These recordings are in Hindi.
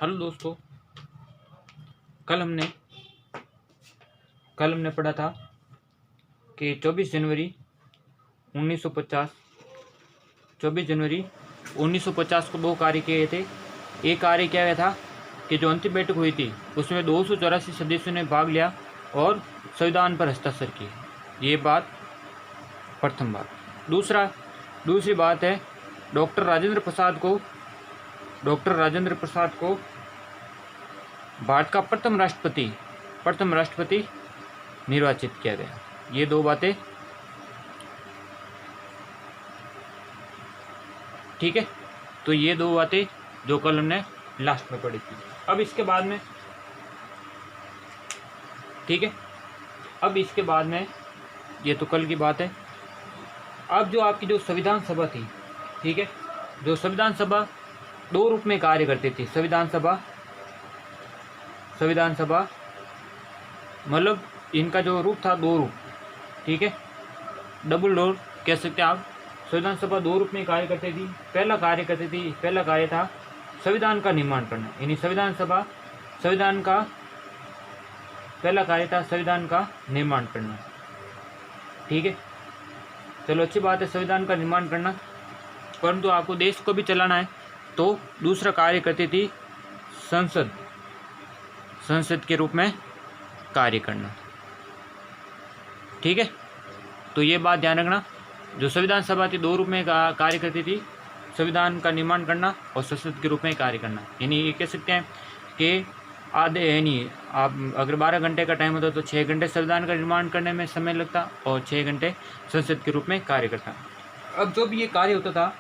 हेलो दोस्तों, कल हमने पढ़ा था कि 24 जनवरी 1950 को दो कार्य किए थे। एक कार्य क्या गया था कि जो अंतिम बैठक हुई थी उसमें 284 सदस्यों ने भाग लिया और संविधान पर हस्ताक्षर किए। ये बात प्रथम बात। दूसरी बात है डॉक्टर राजेंद्र प्रसाद को भारत का प्रथम राष्ट्रपति निर्वाचित किया गया। ये दो बातें ठीक है। तो ये दो बातें जो कल हमने लास्ट में पढ़ी थी। अब इसके बाद में ठीक है, अब इसके बाद में ये तो कल की बात है। अब जो आपकी जो संविधान सभा थी, ठीक है, जो संविधान सभा दो रूप में कार्य करती थी। संविधान सभा मतलब इनका जो रूप था दो रूप, ठीक है, डबल डोर कह सकते हैं आप। संविधान सभा दो रूप में कार्य करती थी। पहला कार्य था संविधान का निर्माण करना, यानी पहला कार्य था संविधान का निर्माण करना। ठीक है, चलो अच्छी बात है संविधान का निर्माण करना, परंतु आपको देश को भी चलाना है तो दूसरा कार्य करती थी संसद के रूप में कार्य करना। ठीक है, तो ये बात ध्यान रखना। जो संविधान सभा थी दो रूप में कार्य करती थी, संविधान का निर्माण करना और संसद के रूप में कार्य करना। यानी ये कह सकते हैं कि आधे, यानी आप अगर 12 घंटे का टाइम होता तो 6 घंटे संविधान का निर्माण करने में समय लगता और 6 घंटे संसद के रूप में कार्य करता। अब जो भी ये कार्य होता था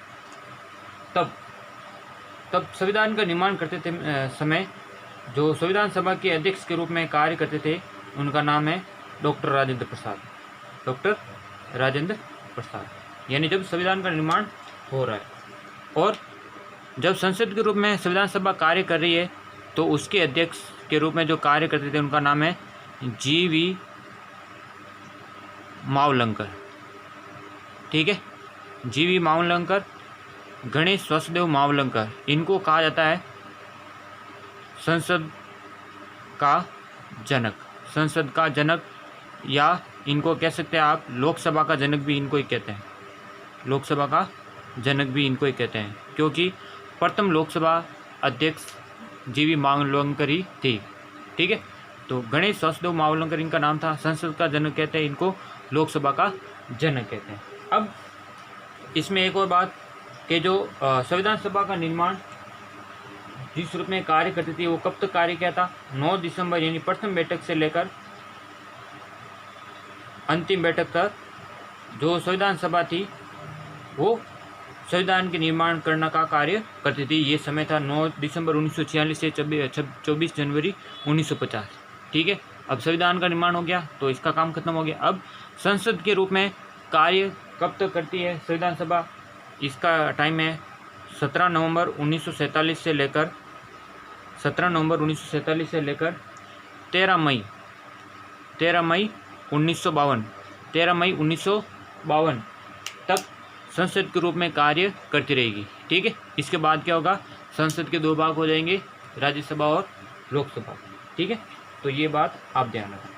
तब संविधान का निर्माण करते थे समय जो संविधान सभा के अध्यक्ष के रूप में कार्य करते थे उनका नाम है डॉक्टर राजेंद्र प्रसाद। यानी जब संविधान का निर्माण हो रहा है और जब संसद के रूप में संविधान सभा कार्य कर रही है तो उसके अध्यक्ष के रूप में जो कार्य करते थे उनका नाम है जी.वी. मावलंकर। ठीक है, जी.वी. मावलंकर, गणेश वासुदेव मावलंकर, इनको कहा जाता है संसद का जनक, या इनको कह सकते हैं आप लोकसभा का जनक भी इनको ही कहते हैं। क्योंकि प्रथम लोकसभा अध्यक्ष जी.वी. मावलंकर ही थी। ठीक है, तो गणेश वासुदेव मावलंकर इनका नाम था। संसद का जनक कहते हैं इनको, लोकसभा का जनक कहते हैं। अब इसमें एक और बात कि जो संविधान सभा का निर्माण जिस रूप में कार्य करती थी वो कब तक कार्य किया था? 9 दिसंबर यानी प्रथम बैठक से लेकर अंतिम बैठक तक जो संविधान सभा थी वो संविधान के निर्माण करने का कार्य करती थी। ये समय था 9 दिसंबर 1946 से 24 जनवरी 1950। ठीक है, अब संविधान का निर्माण हो गया तो इसका काम खत्म हो गया। अब संसद के रूप में कार्य कब तक करती है संविधान सभा? इसका टाइम है 17 नवंबर 1947 से लेकर 13 मई 1952 तक संसद के रूप में कार्य करती रहेगी। ठीक है, इसके बाद क्या होगा? संसद के दो भाग हो जाएंगे, राज्यसभा और लोकसभा। ठीक है, तो ये बात आप ध्यान रखना।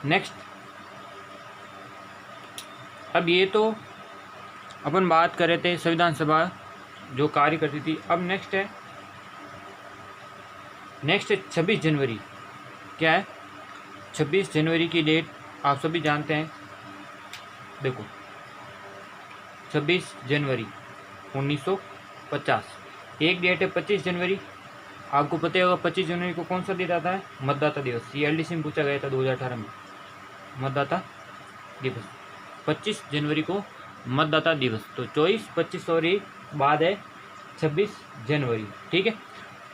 नेक्स्ट, अब ये तो अपन बात कर रहे थे संविधान सभा जो कार्य करती थी। अब नेक्स्ट है 26 जनवरी। क्या है? 26 जनवरी की डेट आप सभी जानते हैं। देखो 26 जनवरी 1950, एक डेट है 25 जनवरी। आपको पता होगा 25 जनवरी को कौन सा दिन आता है? मतदाता दिवस। ये एलडीसी में पूछा गया था 2018 में, मतदाता दिवस 25 जनवरी को मतदाता दिवस। तो 24, 25 और एक बाद है 26 जनवरी। ठीक है,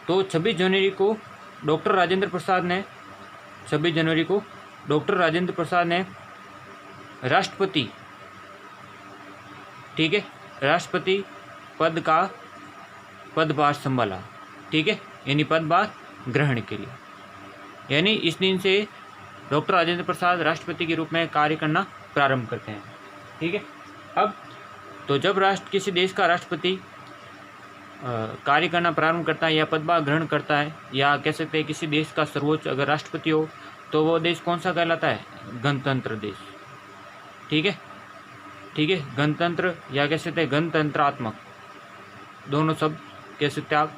तो 26 जनवरी को डॉक्टर राजेंद्र प्रसाद ने राष्ट्रपति, ठीक है, राष्ट्रपति पदभार संभाला। ठीक है, यानी पदभार ग्रहण के लिए, यानी इस दिन से डॉक्टर राजेंद्र प्रसाद राष्ट्रपति के रूप में कार्य करना प्रारंभ करते हैं। ठीक है, अब तो जब किसी देश का राष्ट्रपति कार्य करना प्रारंभ करता है या पदभार ग्रहण करता है, या कह सकते हैं किसी देश का सर्वोच्च अगर राष्ट्रपति हो तो वो देश कौन सा कहलाता है? गणतंत्र देश। ठीक है, ठीक है, गणतंत्र या कह सकते हैं गणतंत्रात्मक, दोनों सब कह सकते हैं आप।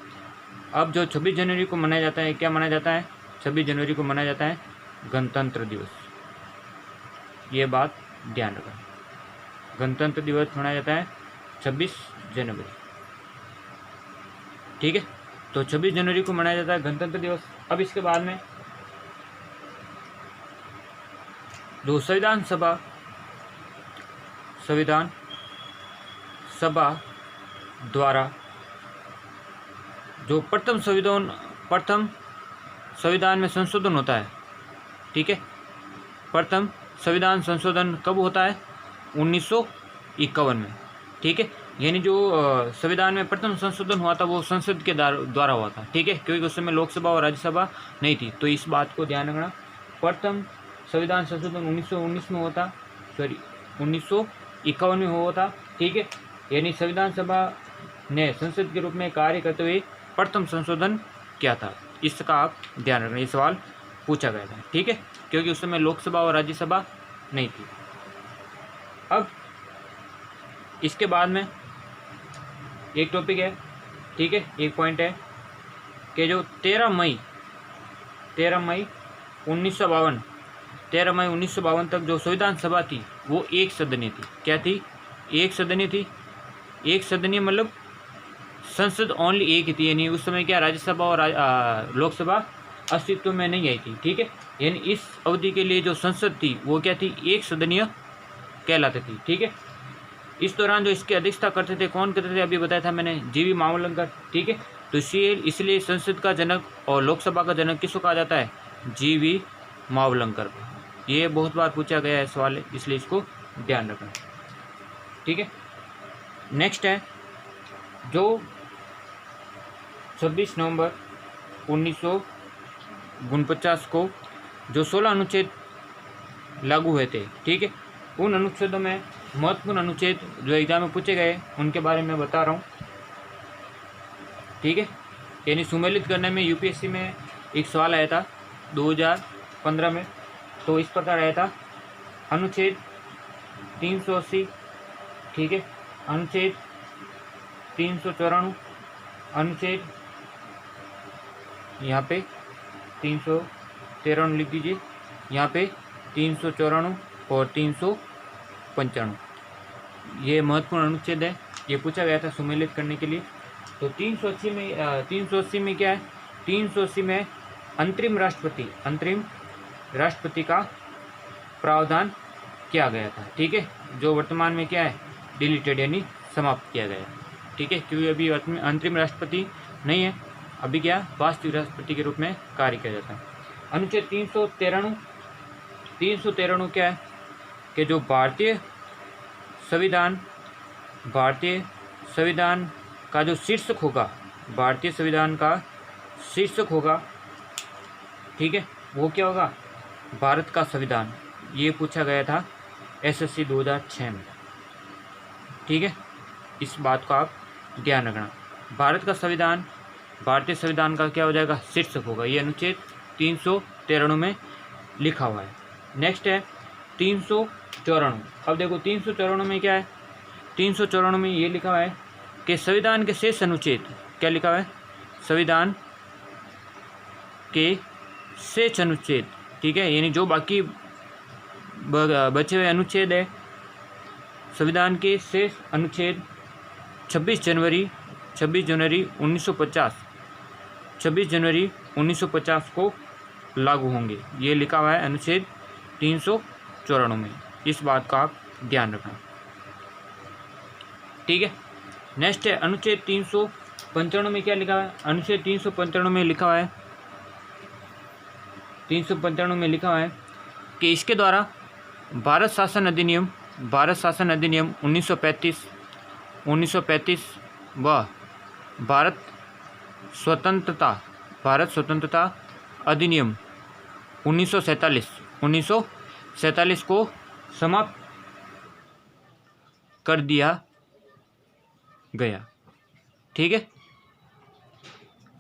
अब जो 26 जनवरी को मनाया जाता है, क्या मनाया जाता है? 26 जनवरी को मनाया जाता है गणतंत्र दिवस। ये बात ध्यान रखना, गणतंत्र दिवस मनाया जाता है 26 जनवरी। ठीक है, तो 26 जनवरी को मनाया जाता है गणतंत्र दिवस। अब इसके बाद में जो संविधान सभा द्वारा जो प्रथम संविधान में संशोधन होता है, ठीक है, प्रथम संविधान संशोधन कब होता है? 1951 में। ठीक है, यानी जो संविधान में प्रथम संशोधन हुआ था वो संसद के द्वारा हुआ था। ठीक है, क्योंकि उस समय लोकसभा और राज्यसभा नहीं थी, तो इस बात को ध्यान रखना। प्रथम संविधान संशोधन 1919 में होता, 1951 में हुआ था। ठीक है, यानी संविधान सभा ने संसद के रूप में कार्य करते हुए प्रथम संशोधन किया था। इसका आप ध्यान रखना, ये सवाल पूछा गया था। ठीक है, क्योंकि उस समय लोकसभा और राज्यसभा नहीं थी। अब इसके बाद में एक टॉपिक है, ठीक है, एक पॉइंट है कि जो 13 मई 1952 तक जो संविधान सभा थी वो एक सदनीय थी। क्या थी? एक सदनीय थी। एक सदनीय मतलब संसद ओनली एक ही थी, यानी उस समय क्या राज्यसभा और लोकसभा अस्तित्व में नहीं आई थी। ठीक है, यानी इस अवधि के लिए जो संसद थी वो क्या थी? एक सदनीय कहलाती थी। ठीक है, इस दौरान जो इसकी अध्यक्षता करते थे, कौन करते थे? अभी बताया था मैंने, जीवी मावलंकर। ठीक है, तो इसलिए संसद का जनक और लोकसभा का जनक किसको कहा जाता है? जीवी मावलंकर। ये बहुत बार पूछा गया है सवाल है, इसलिए इसको ध्यान रखना। ठीक है, नेक्स्ट है जो 26 नवंबर 1949 को जो 16 अनुच्छेद लागू हुए थे, ठीक है, उन अनुच्छेदों में महत्वपूर्ण अनुच्छेद जो एग्जाम में पूछे गए उनके बारे में बता रहा हूँ। ठीक है, यानी सुमेलित करने में यूपीएससी में एक सवाल आया था 2015 में, तो इस प्रकार आया था अनुच्छेद 380, ठीक है, अनुच्छेद 394, अनुच्छेद यहाँ पे 393 लिख दीजिए, यहाँ पे 394 और 395, ये महत्वपूर्ण अनुच्छेद है। ये पूछा गया था सुमेलित करने के लिए। तो 380 में क्या है? 380 में अंतरिम राष्ट्रपति का प्रावधान किया गया था। ठीक है, जो वर्तमान में क्या है? डिलीटेड, यानी समाप्त किया गया। ठीक है, क्योंकि अभी अंतरिम राष्ट्रपति नहीं है, अभी क्या वास्तविक राष्ट्रपति के रूप में कार्य किया जाता है। अनुच्छेद 393 क्या है कि जो भारतीय संविधान का जो शीर्षक होगा, भारतीय संविधान का शीर्षक होगा, ठीक है, वो क्या होगा? भारत का संविधान। ये पूछा गया था एसएससी 2006 में। ठीक है, इस बात को आप ध्यान रखना। भारत का संविधान, भारतीय संविधान का क्या हो जाएगा? शीर्षक होगा। ये अनुच्छेद 393 में लिखा हुआ है। नेक्स्ट है 394। अब देखो 394 में क्या है? 394 में ये लिखा हुआ है कि संविधान के शेष अनुच्छेद, क्या लिखा हुआ है? संविधान के शेष अनुच्छेद, ठीक है, यानी जो बाकी बचे हुए अनुच्छेद है, संविधान के शेष अनुच्छेद 26 जनवरी 1950 को लागू होंगे। ये लिखा हुआ है अनुच्छेद 394 में। इस बात का आप ध्यान रखना। ठीक है, नेक्स्ट है अनुच्छेद 395 में क्या लिखा हुआ है? अनुच्छेद 395 में लिखा हुआ है 395 में लिखा हुआ है कि इसके द्वारा भारत शासन अधिनियम 1935 व भारत स्वतंत्रता अधिनियम 1947 को समाप्त कर दिया गया। ठीक है,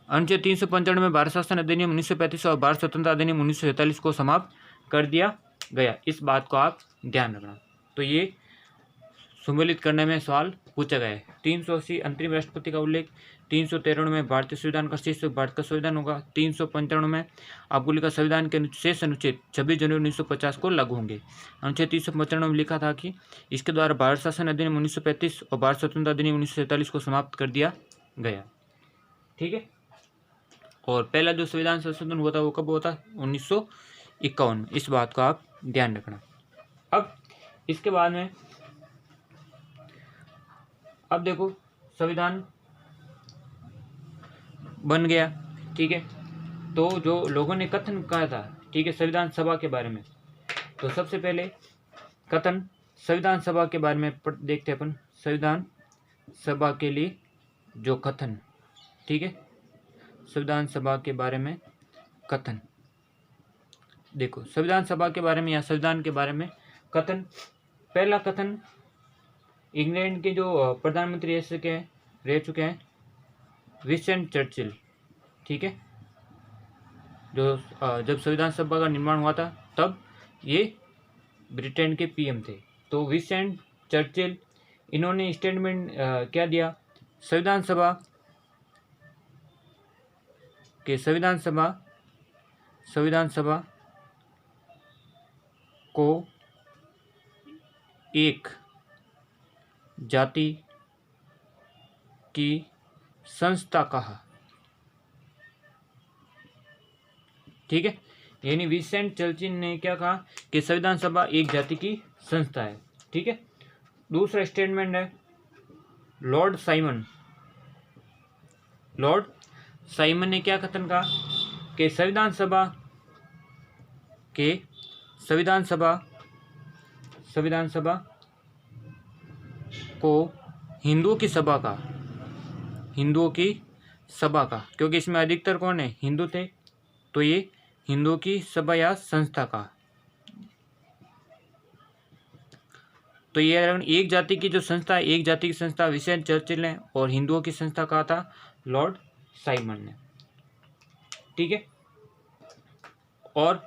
अनुच्छेद 395 में भारत शासन अधिनियम 1935 और भारत स्वतंत्रता अधिनियम 1947 को समाप्त कर दिया गया। इस बात को आप ध्यान रखना। तो ये सम्मिलित करने में सवाल पूछा गया है। 380 अंतरिम राष्ट्रपति का उल्लेख। 393 में भारतीय संविधान का शीर्षक भारत का संविधान होगा। 395 में आपको लिखा संविधान के शेष अनुच्छेद 26 जनवरी 1950 को लागू होंगे। अनुच्छेद 395 में लिखा था कि इसके द्वारा भारत शासन अधिनियम 1935 और भारत स्वतंत्रता अधिनियम 1947 को समाप्त कर दिया गया। ठीक है। और पहला जो संविधान संशोधन हुआ था वो कब हुआ था? 1951। इस बात का आप ध्यान रखना। अब इसके बाद में अब देखो संविधान बन गया। ठीक है। तो जो लोगों ने कथन कहा था, ठीक है, संविधान सभा के बारे में, तो सबसे पहले कथन संविधान सभा के बारे में देखते हैं अपन। संविधान सभा के लिए जो कथन, ठीक है, संविधान सभा के बारे में कथन देखो, संविधान सभा के बारे में या संविधान के बारे में कथन। पहला कथन इंग्लैंड के जो प्रधानमंत्री रह चुके हैं विंस्टन चर्चिल। ठीक है। जो जब संविधान सभा का निर्माण हुआ था तब ये ब्रिटेन के पीएम थे। तो विंस्टन चर्चिल, इन्होंने स्टेटमेंट क्या दिया? संविधान सभा को एक जाति की संस्था कहा। ठीक है। यानी विंस्टन चर्चिल ने क्या कहा कि संविधान सभा एक जाति की संस्था है। ठीक है। दूसरा स्टेटमेंट है लॉर्ड साइमन ने क्या कथन कहा कि संविधान सभा को हिंदुओं की सभा का, क्योंकि इसमें अधिकतर कौन है? हिंदू थे, तो ये हिंदुओं की सभा या संस्था का। तो ये एक जाति की जो संस्था है, एक जाति की संस्था विंस्टन चर्चिल ने, और हिंदुओं की संस्था कहा था लॉर्ड साइमन ने। ठीक है। और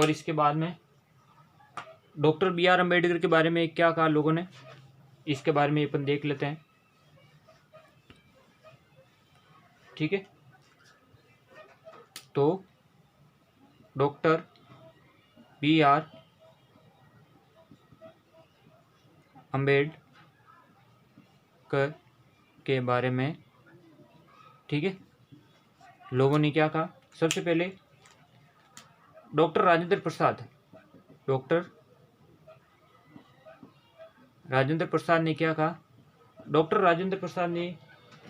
इसके बाद में डॉक्टर बी.आर. अम्बेडकर के बारे में क्या कहा लोगों ने, इसके बारे में अपन देख लेते हैं। ठीक है। तो डॉक्टर बी.आर. अम्बेडकर के बारे में, ठीक है, लोगों ने क्या कहा? सबसे पहले डॉक्टर राजेंद्र प्रसाद ने क्या कहा? डॉक्टर राजेंद्र प्रसाद ने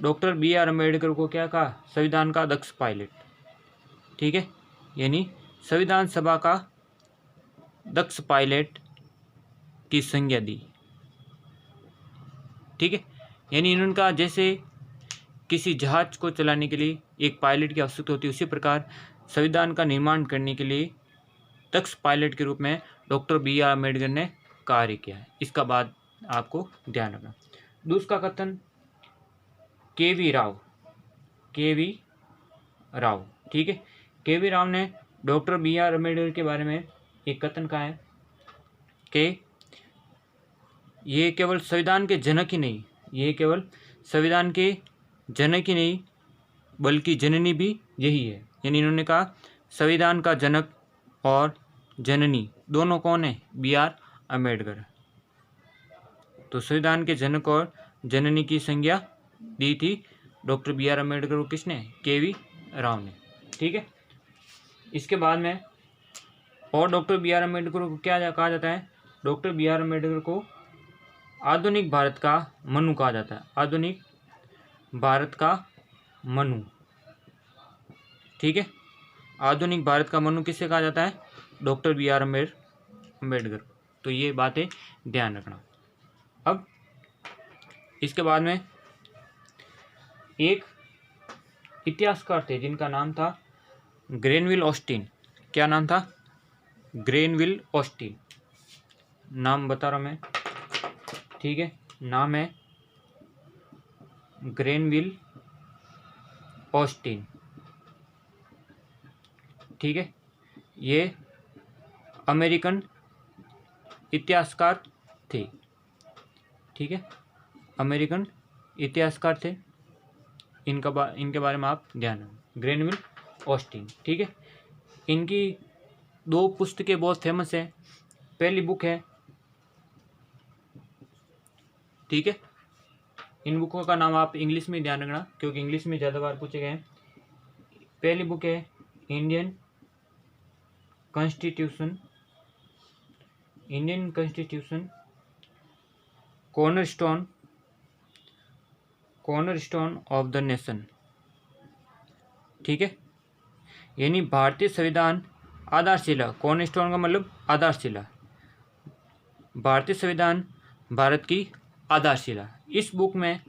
डॉक्टर बी.आर. अम्बेडकर को क्या कहा? संविधान का दक्ष पायलट। ठीक है। यानी संविधान सभा का दक्ष पायलट की संज्ञा दी। ठीक है। यानी इन्होंने कहा जैसे किसी जहाज को चलाने के लिए एक पायलट की आवश्यकता होती है, उसी प्रकार संविधान का निर्माण करने के लिए दक्ष पायलट के रूप में डॉक्टर बी.आर. अम्बेडकर ने कार्य किया है। इसका बात आपको ध्यान रखना। दूसरा कथन के.वी. राव। ठीक है। के.वी. राव ने डॉक्टर बी.आर. अम्बेडकर के बारे में एक कथन कहा है कि ये केवल संविधान के जनक ही नहीं, बल्कि जननी भी यही है। यानी इन्होंने कहा संविधान का जनक और जननी दोनों कौन है? बी.आर. अम्बेडकर। तो संविधान के जनक और जननी की संज्ञा दी थी डॉक्टर बी.आर. अम्बेडकर को किसने? के.वी. राव ने। ठीक है। इसके बाद में और डॉक्टर बी.आर. अम्बेडकर को क्या कहा जाता है? Doctor B R. अम्बेडकर को आधुनिक भारत का मनु कहा जाता है। आधुनिक भारत का मनु। ठीक है। आधुनिक भारत का मनु किससे कहा जाता है? Doctor B R. अम्बेडकर। तो ये बातें ध्यान रखना। अब इसके बाद में एक इतिहासकार थे जिनका नाम था ग्रेनविल ऑस्टिन। क्या नाम था? Granville Austin. नाम बता रहा हूँ मैं। ठीक है। नाम है ग्रेनविल ऑस्टिन, ठीक है। ये अमेरिकन इतिहासकार थे, ठीक है, अमेरिकन इतिहासकार थे। इनके बारे में आप ध्यान रखें, ग्रेनविल ऑस्टिन, ठीक है। इनकी 2 पुस्तकें बहुत फेमस है। पहली बुक है, ठीक है, इन बुकों का नाम आप इंग्लिश में ध्यान रखना क्योंकि इंग्लिश में ज़्यादा बार पूछे गए हैं। पहली बुक है Indian constitution, cornerstone of the nation, ठीक है, यानी भारतीय संविधान आधारशिला। कॉर्नरस्टोन का मतलब आधारशिला, भारतीय संविधान भारत की आधारशिला। इस बुक में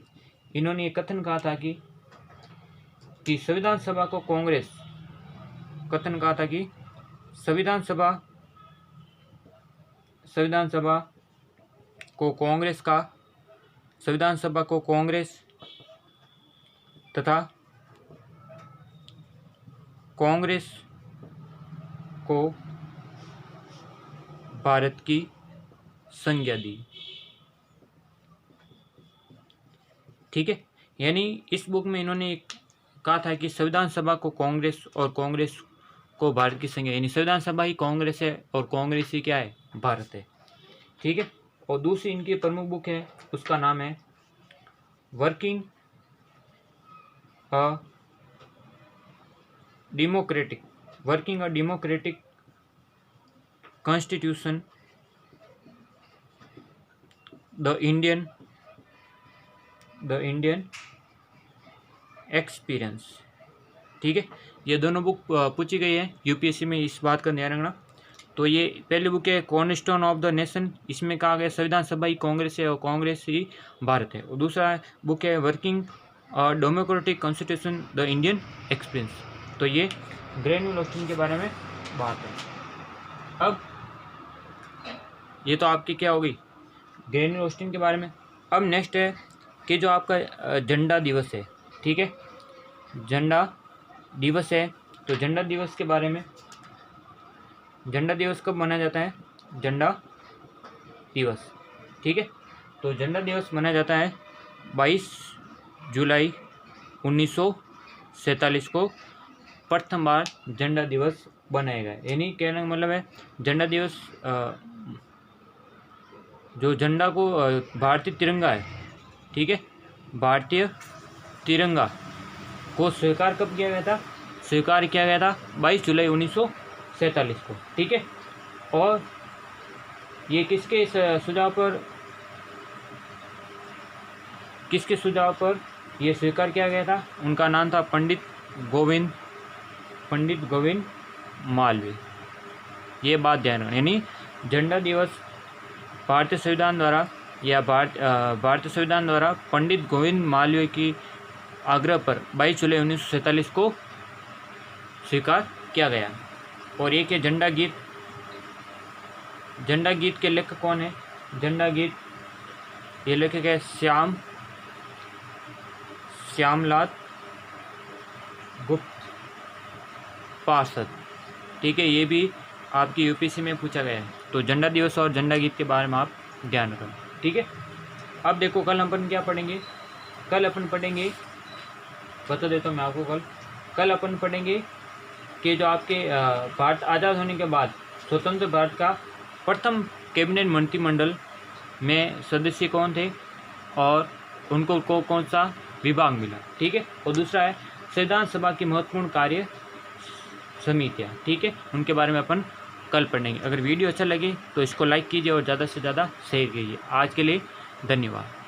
इन्होंने ये कथन कहा था कि संविधान सभा को कांग्रेस, कथन कहा था कि संविधान सभा को कांग्रेस तथा कांग्रेस को भारत की संज्ञा दी, ठीक है। यानी इस बुक में इन्होंने कहा था कि संविधान सभा को कांग्रेस और कांग्रेस को भारत की संज्ञा, यानी संविधान सभा ही कांग्रेस है और कांग्रेस ही क्या है, भारत है, ठीक है। और दूसरी इनकी प्रमुख बुक है, उसका नाम है working a democratic constitution, the Indian experience, ठीक है। ये दोनों बुक पूछी गई है यूपीएससी में, इस बात का ध्यान रखना। तो ये पहली बुक है कॉर्नरस्टोन ऑफ द नेशन, इसमें कहा गया संविधान सभा ही कांग्रेस है और कांग्रेस ही भारत है। और दूसरा बुक है working democratic constitution the Indian experience, तो ये ग्रेनविल ऑस्टिन के बारे में बात है। अब ये तो आपकी क्या होगी, ग्रेनविल ऑस्टिन के बारे में। अब नेक्स्ट है कि जो आपका झंडा दिवस है, ठीक है, झंडा दिवस है। तो झंडा दिवस के बारे में, झंडा दिवस कब मनाया जाता है, झंडा दिवस, ठीक है। तो झंडा दिवस मनाया जाता है 22 जुलाई 1947 को प्रथम बार झंडा दिवस बनाया गया। यानी कहने का मतलब है झंडा दिवस, जो झंडा को भारतीय तिरंगा है, ठीक है, भारतीय तिरंगा को स्वीकार कब किया गया था, स्वीकार किया गया था 22 जुलाई 1947 को, ठीक है। और ये किसके सुझाव पर ये स्वीकार किया गया था, उनका नाम था पंडित गोविंद मालवीय। ये बात ध्यान रखना, यानी झंडा दिवस भारतीय संविधान द्वारा पंडित गोविंद मालवीय की आग्रह पर 22 जुलाई 1947 को स्वीकार किया गया। और एक है झंडा गीत। झंडा गीत के लेखक कौन है, झंडा गीत ये लेखक है श्यामलाल गुप्त पार्षद, ठीक है। ये भी आपकी यूपीएससी में पूछा गया है। तो झंडा दिवस और झंडा गीत के बारे में आप ध्यान रखें, ठीक है। अब देखो कल अपन क्या पढ़ेंगे, कल अपन पढ़ेंगे, बता देता हूँ मैं आपको, कल अपन पढ़ेंगे कि जो आपके भारत आज़ाद होने के बाद स्वतंत्र भारत का प्रथम कैबिनेट मंत्रिमंडल में सदस्य कौन थे और उनको कौन सा विभाग मिला, ठीक है। और दूसरा है संविधान सभा की महत्वपूर्ण कार्य समितियाँ, ठीक है, उनके बारे में अपन कल पढ़ेंगे। अगर वीडियो अच्छा लगे तो इसको लाइक कीजिए और ज़्यादा से ज़्यादा शेयर कीजिए। आज के लिए धन्यवाद।